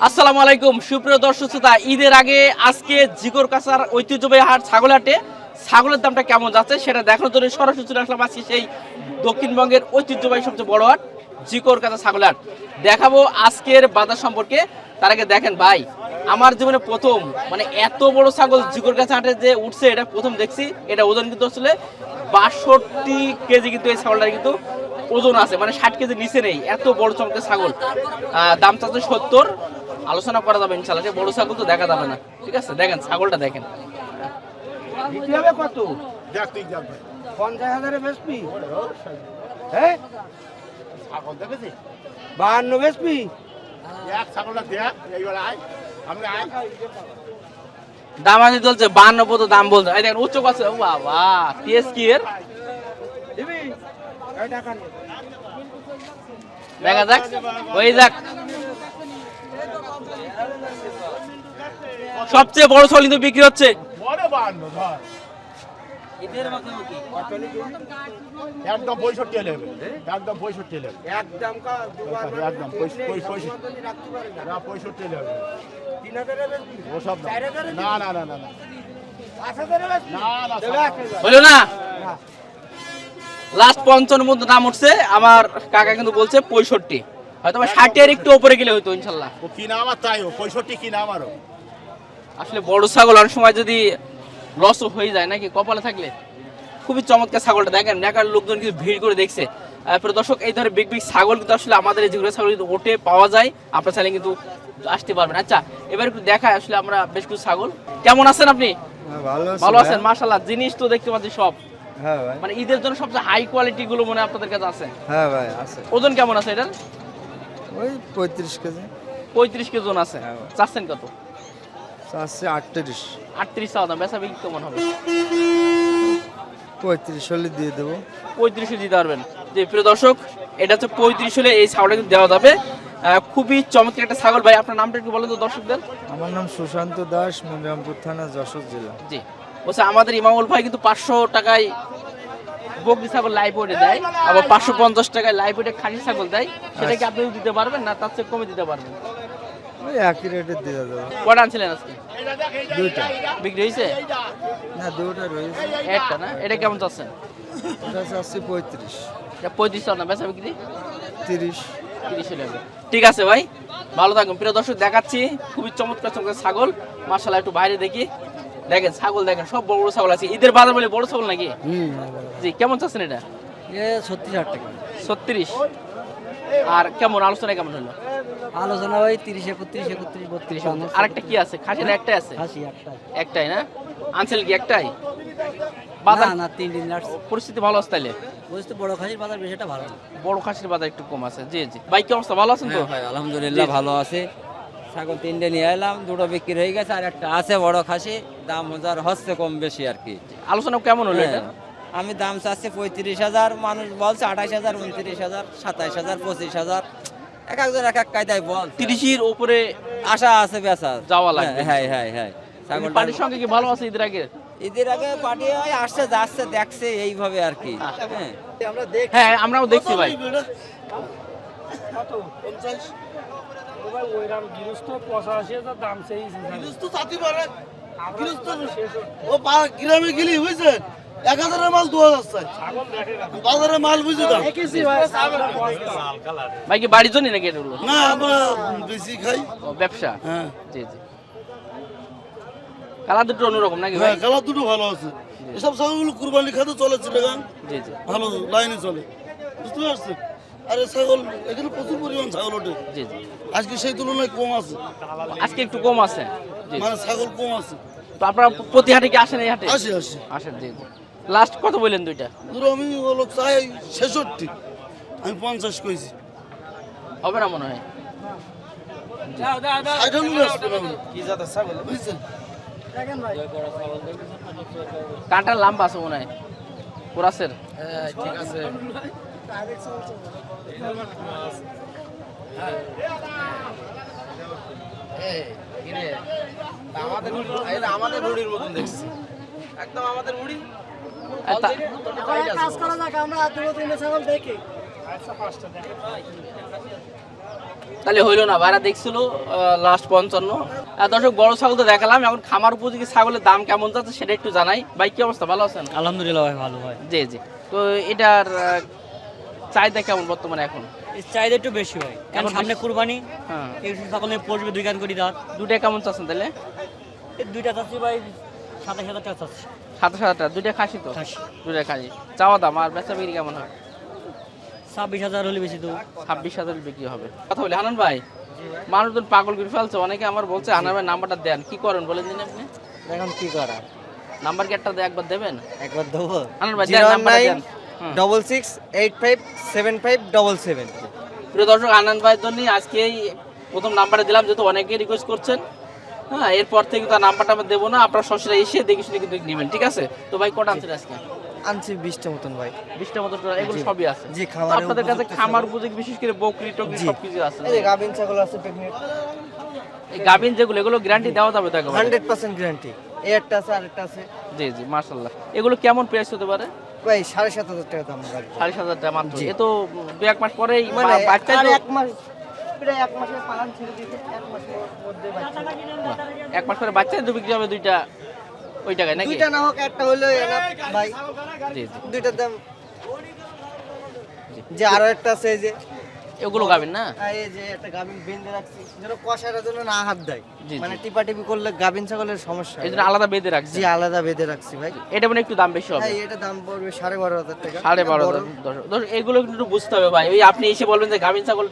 আসসালামু আলাইকুম সুপ্রিয় দর্শক শ্রোতা, ঈদের আগে আজকে জিকরগাছার ঐতিহ্যবাহী হাট ছাগলহাটে ছাগলের দামটা কেমন যাচ্ছে সেটা দেখানোর জন্য সরাসরি চলে আসলাম আজকে সেই দক্ষিণবঙ্গের ঐতিহ্যবাহী সবচেয়ে বড় হাট জিকরগাছা ছাগলহাট। দেখাবো আজকের বাজার সম্পর্কে। তার আগে দেখেন ভাই, আমার জীবনে প্রথম মানে এত বড় ছাগল জিকরগাছা হাটে যে উঠছে এটা প্রথম দেখছি। এটা ওজন কিন্তু আসলে ৬২ কেজি, কিন্তু এই ছাগলটা কিন্তু ওজন আছে মানে ৬০ কেজি নিচে নেই, এত বড় চমকের ছাগল। দাম চাচ্ছে ৭০, আলোচনা করা যাবে ইনশাআল্লাহ। বড় ছাগল তো দেখা যাবে না, ঠিক আছে। দেখেন ছাগলটা দেখেন। কত 50,000 বেসপি, হ্যাঁ 52 বেসপি। দাম আছে চলছে 52 পর্যন্ত দাম বলছে। এই দেখেন উচ্চ আছে। ও বাবা, টিএস কি এর দিবি এই টাকা নে। দেখা যাক, ওই যাক। সবচেয়ে বড় ছাগল কিন্তু বিক্রি হচ্ছে। একদম 65 নেবে, একদম 65 নেবে, একদম কা দুবার একদম 65 না 65 নেবে। 3000 এর বেসপি, ওসব না 4000 এর না না না না না 5000 এর বেসপি, না না দেবে 1000। হলো না, লাস্ট 55 মধ্যে দাম উঠছে। আমার কাকা কিন্তু বলছে 65, হয়তো 60 এর একটু উপরে গেলে হয়তো ইনশাআল্লাহ। ও কি নাম আর তাই 65 কি নাম আরো। আসলে বড় ছাগল অনেক সময় যদি লস হয়ে যায় নাকি কপালে থাকলে। খুবই চমৎকার ছাগলটা দেখেন, ঢাকার লোকজন কিন্তু ভিড় করে দেখছে। প্রিয় দর্শক, এই ধরনের বিগ বিগ ছাগল কিন্তু আসলে আমাদের এই যেগুলো ছাগল কিন্তু ওঠে পাওয়া যায়, আপনার চাইলে কিন্তু আসতে পারবেন। আচ্ছা, এবার একটু দেখায় আসলে আমরা বেশ কিছু ছাগল। কেমন আছেন আপনি? ভালো আছেন মাশাআল্লাহ। জিনিস তো দেখতে পাচ্ছি সব। হ্যাঁ ভাই, মানে ঈদের জন্য সবচেয়ে হাই কোয়ালিটি গুলো মনে হয় আপনাদের কাছে আছে। হ্যাঁ ভাই আছে। ওজন কেমন আছে এটার? ওই 35 কেজি 35 কেজি ওজন আছে। হ্যাঁ। চাচ্ছেন কত? আছে 38। 38 চাওয়া দাম, বেচা বিক্রি কেমন হবে? 35 হলে দিয়ে দেবো। 35 দিতে পারবেন। যে প্রিয় দর্শক, এটা হচ্ছে 35 হলে এই ছাগলটা কিন্তু দেওয়া যাবে। খুবই চমৎকার একটা ছাগল। ভাই আপনার নামটা একটু বলেন তো দর্শকদের। আমার নাম সুশান্ত দাস, মিমরামপুর থানা, যশোর জেলা। জি, বলছে আমাদের ইমামুল ভাই কিন্তু 500 টাকায় বকরি ছাগল লাইভ ওয়েটে দেয়, আবার 550 টাকায় লাইভ ওয়েটে খাসি ছাগল দেয়। সেটা কি আপনি দিতে পারবেন না তার চেয়ে কমে দিতে পারবেন? ওই একই রেটে দিয়ে দেবো। কটা আনছিলেন আজকে? দুইটা বিক্রি হয়েছে? না, দুটা রয়েছে। একটা না, এটা কেমন চাচ্ছেন? ওটা আছে 35। এটা 35 চাও না, বেচা বিক্রি 30। 30 হলে হবে। ঠিক আছে ভাই, ভালো থাকুন। প্রিয় দর্শক, দেখাচ্ছি খুবই চমৎকার চমৎকার ছাগল। মাশাআল্লাহ, একটু বাইরে দেখি। দেখেন ছাগল দেখেন, সব বড় বড় ছাগল আছে। ঈদের বাজার বলে বড় ছাগল নাকি? জি, কেমন চাচ্ছেন এটা? 36,000 টাকা 36। আর কেমন আলোচনা কেমন হলো? আলোচনা ওই 30, 31, 31, 32। আরেকটা কি আছে? খাসির একটাই আছে? হাসি একটাই একটাই না? আনছেন কি একটাই? বাজার না 3 দিন লাগছে। পরিস্থিতি ভালো আছে তাইলে? বুঝতে বড় খাসির বাজার বেশিটা ভালো না। বড় খাসির বাজার একটু কম আছে। জি জি ভাই, কি অবস্থা? ভালো আছেন তো? ভাই আলহামদুলিল্লাহ ভালো আছে। ছাগল 3টে নিয়ে এলাম, 2টো বিক্রি হয়ে গেছে, আর একটা আছে বড় খাসি। দাম হাজার হচ্ছে কম বেশি আর কি। আলোচনা কেমন হলো এটা? আমি দাম চাচ্ছি 35,000, মানুষ বলছে 28,000, 29,000, 27,000, 25,000। এক একজন এক এক কায়দায় বল। 30-এর উপরে আশা আছে বেচা যাওয়া লাগবে। হ্যাঁ হ্যাঁ হ্যাঁ। ছাগল পার্টির সঙ্গে কি ভালো আছে ঈদের আগে? ঈদের আগে পার্টি হয়, আসছে যাচ্ছে দেখছে এইভাবে আর কি। হ্যাঁ হ্যাঁ, আমরাও দেখছি ভাই। কত 50 ভাই ওইরাম গৃহস্থ 85,000 দাম চাইছে। গৃহস্থ সাথী পারে গৃহস্থ ও গ্রামে গেলি বুঝছেন 1000 মাল 2000 চাই বাজারে মাল বুঝে দাম ভাই কি বাড়ির জন্য নাকি এগুলো? না আমরা বেশি খাই। ও, ব্যবসা। হ্যাঁ জি জি। কালার দুটো অন্যরকম নাকি ভাই? হ্যাঁ কালার দুটো ভালো আছে। এসব ছাগলগুলো কুরবানি খাতে চলে চিটাগাং, জি জি ভালো লাইনে চলে, বুঝতে পারছেন। আর এই ছাগল এখানে প্রচুর পরিমাণ ছাগল ওঠে, জি জি। আজকে সেই তুলনায় কম আছে, আজকে একটু কম আছে। জি। মানে ছাগল কম আছে। তো আপনারা প্রতি হাটে কি আসেন এই হাটে? আসি আসি আসেন, জি জি। লাস্ট কত বললেন দুইটা? ধরো আমি হলো চাই 66, আমি 50 কইছি। হবে না মনে হয়। কি জাতের ছাগল বুঝছেন? কাঁটা লাম্বা আছে মনে হয় কোরাসের। ঠিক আছে। আমাদের মুড়ির মতন দেখছি, একদম আমাদের মুড়ি। কাজ করা যাক, আমরা 2-3 ছাগল দেখি। তাহলে হইলো না, ভাইরা দেখছিল লাস্ট 55। দর্শক বড় ছাগল তো দেখালাম, এখন খামার উপযোগী ছাগলের দাম কেমন যাচ্ছে সেটা একটু জানাই। ভাই কি অবস্থা, ভালো আছেন? আলহামদুলিল্লাহ ভাই, ভালো ভাই। জি জি। তো এটার চাহিদা কেমন বর্তমানে এখন? এর চাহিদা একটু বেশি ভাই, কারণ এখন সামনে বেশি? কুরবানি, হ্যাঁ, এই ছাগল নিয়ে পড়বে 2 কান করে দাঁত। দুটা কেমন চাচ্ছেন তাহলে? এই দুইটা চাচ্ছি ভাই 27,000 টাকা চাচ্ছি। 27,000 টাকা, দুইটা খাসি তো? খাসি। দুইটা খাসি। চাওয়া দাম আর বেচা বিক্রি কেমন হয়? 26,000 হলে বেশি তো। 26,000 বিক্রি হবে। কথা বলি হানান ভাই, মানুষজন পাগল করে ফেলছে, অনেকে আমার বলছে হানান ভাই নাম্বারটা দেন, কি করেন বলেন দিন আপনি? এখন কি করা, নাম্বার কি একটা একবার দেবেন? একবার দেবো। হানান ভাই দেন নাম্বারটা দেন। হুম। 66857777। প্রিয় দর্শক, আনন্দ ভাইয়ের জন্য আজকে এই প্রথম নাম্বারে দিলাম, যেহেতু অনেকে রিকোয়েস্ট করছেন। হ্যাঁ, এরপর থেকে তো নাম্বারটা আমি দেবো না, আপনারা সরাসরি এসে দেখে শুনে কিন্তু নেবেন, ঠিক আছে? তো ভাই কটা আনছেন আজকে? আনছি 20টা মতন ভাই। 20টা মতো এগুলো সবই আছে? জি, তো খামারের আপনাদের কাছে উপযুক্ত খামার ছাগল। উপযোগী বিশেষ করে বকরি টকরি জি। সবকিছু আছে? এই যে গাভিন ছাগল আছে প্রেগনেন্ট, এই গাভিন যেগুলো, এগুলো গ্যারান্টি দেওয়া যাবে তো একেবারে? 100% গ্যারান্টি। এই একটা আছে, আরেকটা আছে জি জি, মাশাআল্লাহ। এগুলো কেমন প্রাইস হতে পারে? ভাই 7,500 টাকা দাম গাড়ি। 7,500 টাকা মাত্র? জি। এ তো 2-1 মাস পরেই মানে বাচ্চা আর তো- 1 মাস, প্রায় 1 মাসের পালন ছেড়ে দিতে 1 মাসের মধ্যে বাচ্চা। 1 মাস পরে বাচ্চা তো বিক্রি হবে দুইটা ওই টাকায় নাকি? দুইটা না হোক একটা হলো এনাফ ভাই। জি জি। দুইটার দাম। যে আরো একটা আছে, এই যে এগুলো গাবেন না? এই যে একটা গাভিন বেঁধে রাখছি যেন কষার জন্য না হাত দেয়, জি, জি। মানে টিপাটিপি করলে গাভিন ছাগলের সমস্যা এই হয়। জন্য আলাদা বেঁধে রাখছি। জি, আলাদা বেঁধে রাখছি ভাই। এটা মানে একটু দাম বেশি হবে? হ্যাঁ, এটা দাম পড়বে 12,500 টাকা। 12,500। এগুলো একটু বুঝতে হবে ভাই, ওই আপনি এসে বলবেন যে গাভিন ছাগল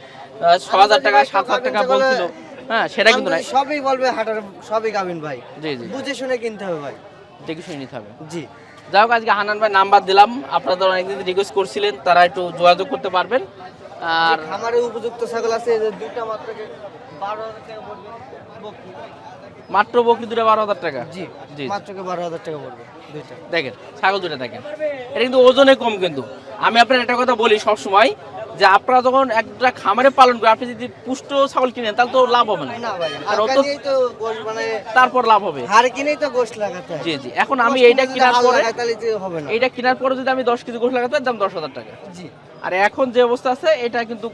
6,000 টাকা 7,000 টাকা বলছিল, হ্যাঁ সেটা কিন্তু না। সবই বলবে হাটার, সবই গাভিন ভাই। জি জি, বুঝে শুনে কিনতে হবে ভাই। দেখে শুনে নিতে হবে। জি, যাই হোক, আজকে হানান ভাই নাম্বার দিলাম, আপনারা অনেকদিন রিকোয়েস্ট করছিলেন, তারা একটু যোগাযোগ করতে পারবেন। আর খামারে উপযুক্ত ছাগল আছে, এই যে দুইটা মাত্র 12,000 টাকা পড়বে বকরি। মাত্র বকরি দুটো 12,000 টাকা? জি, জি। মাত্র 12,000 টাকা পড়বে দুইটা। দেখেন ছাগল দুটো দেখেন, এটা কিন্তু ওজনে কম। কিন্তু আমি আপনার একটা কথা বলি সব সময়, যে আপনারা যখন একটা খামারে পালন করেন, আপনি যদি পুষ্ট ছাগল কিনেন তাহলে তো লাভ হবে না, না ভাই, আর হাড় অত কিনেই তো গোশ, মানে তারপর লাভ হবে। হাড় কিনেই তো গোশ লাগাতে হয়। জি জি। এখন আমি গোশ এইটা কিনে যদি কেনার হাড় পরে, লাগাই তাহলে তো হবে না। এইটা কেনার পরে যদি আমি 10 কেজি গোশ লাগাতে দাম 10,000 টাকা। জি, আর এখন যে অবস্থা আছে, এটা কিন্তু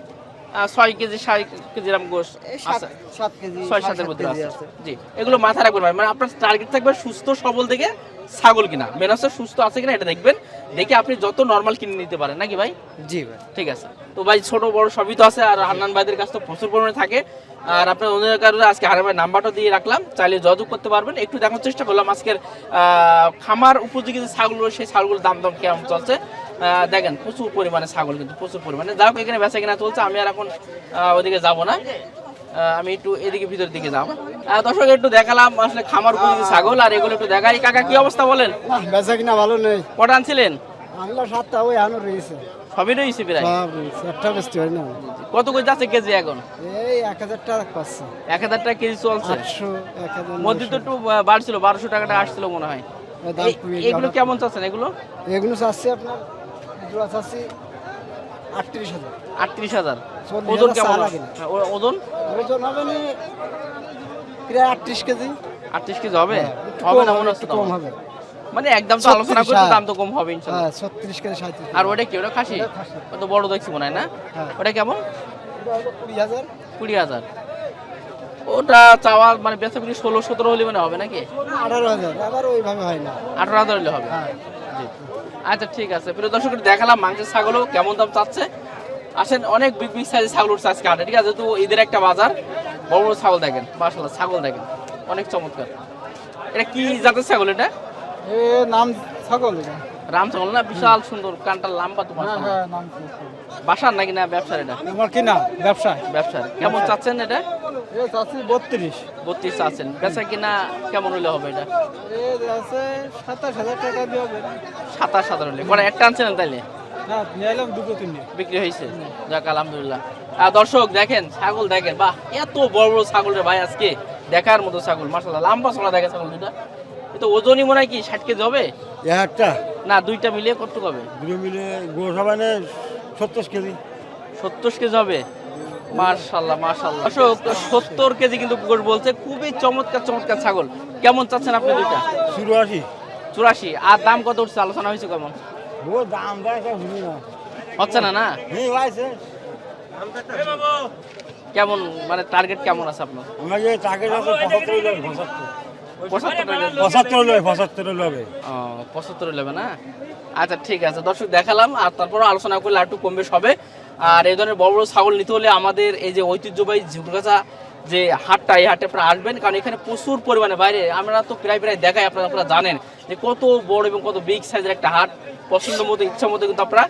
6 কেজি 7 কেজি গ্রাম গোশ এই আছে, 7 কেজি 6-7 এর মধ্যে 7 কেজি আছে। জি, এগুলো মাথায় রাখবেন ভাই, মানে আপনার টার্গেট থাকবে সুস্থ সবল থেকে ছাগল কিনা, মেন হচ্ছে সুস্থ আছে কিনা এটা দেখবেন, দেখে আপনি যত নরমাল কিনে নিতে পারেন নাকি ভাই? জি ভাই। ঠিক আছে। তো ভাই ছোট বড় সবই তো আছে, আর হান্নান ভাইদের কাছে তো প্রচুর পরিমাণে থাকে। আর আপনার অন্যের কারণে আজকে হান্নান ভাই নাম্বারটা দিয়ে রাখলাম, চাইলে যোগাযোগ করতে পারবেন। একটু দেখার চেষ্টা করলাম আজকের খামার উপযোগী যে ছাগলগুলো, সেই ছাগলগুলোর দাম কেমন চলছে। দেখেন প্রচুর পরিমাণে ছাগল, কিন্তু প্রচুর পরিমাণে। যাই হোক, এখানে বেচা কিনা চলছে, আমি আর এখন ওইদিকে যাব না, আমি একটু এদিকে ভিতরের দিকে যাবো। দর্শক একটু দেখালাম আসলে খামার উপযোগী ছাগল, আর এগুলো একটু দেখাই। কাকা কি অবস্থা বলেন? বেচা কিনা ভালো নেই। কটা আনছিলেন? আনলো 7টা, ওই আনো রয়েছে। সবই রয়েছে প্রায়? সব রয়েছে, একটা বেচতে হয় না। কত করে যাচ্ছে কেজি এখন? এই 1,000 টাকা পাচ্ছে। 1,000 টাকা কেজি চলছে। 800, 1,000, মধ্যে তো একটু বাড়ছিল, 1200 টাকাটা আসছিল মনে হয়। দাম কমে এগুলো কেমন চাচ্ছেন এগুলো? এগুলো চাচ্ছি আপনার, জোড়া চাচ্ছি 38,000। 38,000। 40,000 ওজন কেমন চালা হবে? কিনা। ওজন ওজন হবে না প্রায় 38 কেজি। 38 কেজি হবে? হ্যাঁ, একটু হবে কম না হবে, মনে একটু হচ্ছে তো কম আমার। হবে। মানে একদম তো আলোচনা 36, করতে হ্যাঁ। দাম তো কম হবে ইনশাআল্লাহ। হ্যাঁ, 36 কেজি 37। আর ওটা কি, ওটা খাসি? ওটা খাসি। কত বড় দেখছি মনে হয় না? হ্যাঁ। ওটা কেমন? এটা হলো 20,000। 20,000। ওটা চাওয়া মানে বেচা বিক্রি 16-17 হলে মানে হবে নাকি? 18,000, আবার ওইভাবে হয় না। 18,000 হলে হবে। হ্যাঁ। জি। আচ্ছা ঠিক আছে। প্রিয় দর্শক, দেখালাম মাংসের ছাগলও কেমন দাম চাচ্ছে। আসেন, অনেক বিগ বিগ সাইজের ছাগল উঠছে আজকে হাটে, ঠিক আছে? যেহেতু ঈদের একটা বাজার, বড় বড় ছাগল দেখেন, মাশাআল্লাহ ছাগল দেখেন অনেক চমৎকার। এটা কি জাতের ছাগল এটা? এ নাম ছাগল এটা। রাম ছাগল না? বিশাল সুন্দর, কানটা লম্বা তো মাশাআল্লাহ। হ্যাঁ, নাম বাসার নাকি না ব্যবসার? এটা আমার কি না ব্যবসা। ব্যবসার। কেমন চাচ্ছেন এটা? এ চাচ্ছি 32। 32 চাচ্ছেন। বেচা কিনা কেমন হলে হবে এটা? এ আছে 27,000 টাকা দিয়ে হবে। 27,000 হলে পরে একটা আনছিলেন তাইলে? না, নিয়ে এলাম দুটো তিনটে। বিক্রি হয়েছে, যাক আলহামদুলিল্লাহ। দর্শক দেখেন ছাগল দেখেন, বাহ এত বড় বড় ছাগল রে ভাই, আজকে দেখার মতো ছাগল মাশাআল্লাহ। লম্বা চড়া দেখে ছাগল দুটা। এটা ওজনই মনে হয় কি 60 কেজি হবে একটা না? দুইটা মিলিয়ে কত হবে? দুটো মিলে গোশ হবে না 70 কেজি। 70 কেজি হবে। মাশাআল্লাহ মাশাআল্লাহ। দর্শক 70 কেজি কিন্তু গোশ বলছে। খুবই চমৎকার চমৎকার ছাগল। কেমন চাচ্ছেন আপনি দুইটা? 84। 84। আর দাম কত উঠছে, আলোচনা হয়েছে কেমন? ও দাম দেয় তা শুনি না। হচ্ছে না? না হ্যাঁ ভাইছে। কেমন মানে টার্গেট কেমন আছে আপনার? আমাদের টার্গেট আছে 75 লবে 75 টাকা 75 লবে ও 75 নেবে না? আচ্ছা ঠিক আছে দর্শক দেখালাম, আর তারপরে আলোচনা করলে আর একটু কম বেশ হবে। আর এই ধরনের বড় বড় ছাগল নিতে হলে আমাদের এই যে ঐতিহ্যবাহী ঝিকরগাছা যে হাটটা, এই হাটে আপনারা আসবেন, কারণ এখানে প্রচুর পরিমাণে বাইরে আমরা তো প্রায় দেখাই, আপনারা জানেন যে কত বড় এবং কত বিগ সাইজের একটা হাট। পছন্দ মতো ইচ্ছা মতো কিন্তু আপনারা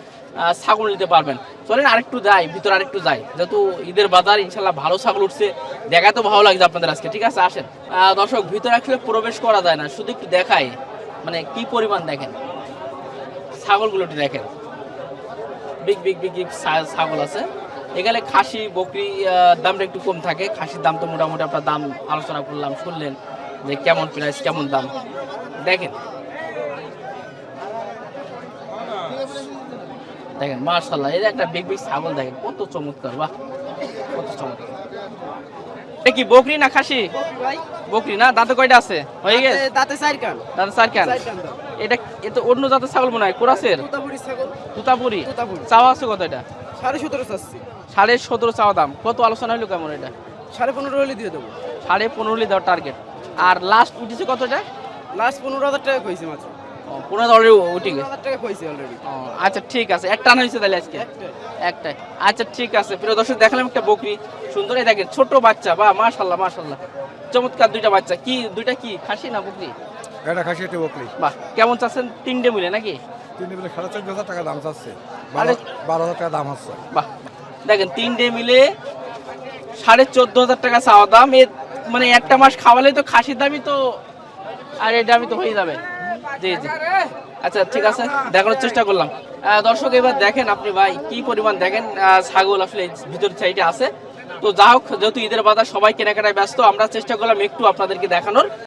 ছাগল নিতে পারবেন। চলেন আরেকটু যাই ভিতরে, আরেকটু যাই, যেহেতু ঈদের বাজার ইনশাল্লাহ ভালো ছাগল উঠছে, দেখা তো ভালো লাগছে আপনাদের আজকে। ঠিক আছে আসেন। দর্শক ভিতরে আসলে প্রবেশ করা যায় না, শুধু একটু দেখাই মানে কি পরিমাণ দেখেন ছাগলগুলো, একটু দেখেন বিগ বিগ বিগ বিগ ছাগল আছে এখানে। খাসি বকরি দামটা একটু কম থাকে, খাসির দাম তো মোটামুটি আপনার দাম আলোচনা করলাম, শুনলেন যে কেমন প্রাইস কেমন দাম। দেখেন দেখেন মাশাআল্লাহ, এই যে একটা বিগ বিগ ছাগল দেখেন কত চমৎকার, বাহ কত চমৎকার। এটা কি বকরি না খাসি? বকরি না? দাঁতে কয়টা আছে? হয়ে গেছে দাঁতে 4 কান। দাঁতে 4 কান। এটা তো অন্য জাতের ছাগল মনে হয়, কোরাসের তুতাপুরি ছাগল। তুতাপুরি। তুতাপুরি। চাওয়া আছে কত এটা? 17.5 চাচ্ছি। 17.5 চাওয়া দাম। কত আলোচনা হলো কেমন এটা? 15.5 হলে দিয়ে দেবো। 15.5 হলে দেওয়ার টার্গেট। আর লাস্ট উঠেছে কত এটা? লাস্ট 15,000 টাকা কইছি মাত্র। 15 অলরেডি উঠে গেছে। 15,000 টাকা কইছি অলরেডি। আচ্ছা ঠিক আছে, এক টান হয়েছে তাহলে আজকে? একটাই। আচ্ছা ঠিক আছে প্রিয় দর্শক, দেখালাম একটা বকরি সুন্দর, এই দেখেন ছোট বাচ্চা, বাহ মাশাআল্লাহ মাশাআল্লাহ চমৎকার দুইটা বাচ্চা। কি দুইটা কি খাসি না বকরি? এটা খাসি একটা বকরি। বাহ কেমন চাচ্ছেন? 3টে মিলে নাকি? 3 মিলে 14,500 টাকা দাম চাচ্ছে, আরে 12,000 টাকা দাম হচ্ছে। বাহ দেখেন 3টে মিলে 14,500 টাকা চাওয়া দাম। এ মানে একটা মাস খাওয়ালে তো খাসির দামই তো, আর এই দামই তো হয়ে যাবে। জি জি আচ্ছা ঠিক আছে, দেখানোর চেষ্টা করলাম। দর্শক এবার দেখেন আপনি ভাই কি পরিমাণ দেখেন ছাগল আসলে ভিতর সাইডে আছে। তো যা হোক, যেহেতু ঈদের বাজার সবাই কেনাকাটায় ব্যস্ত, আমরা চেষ্টা করলাম একটু আপনাদেরকে দেখানোর।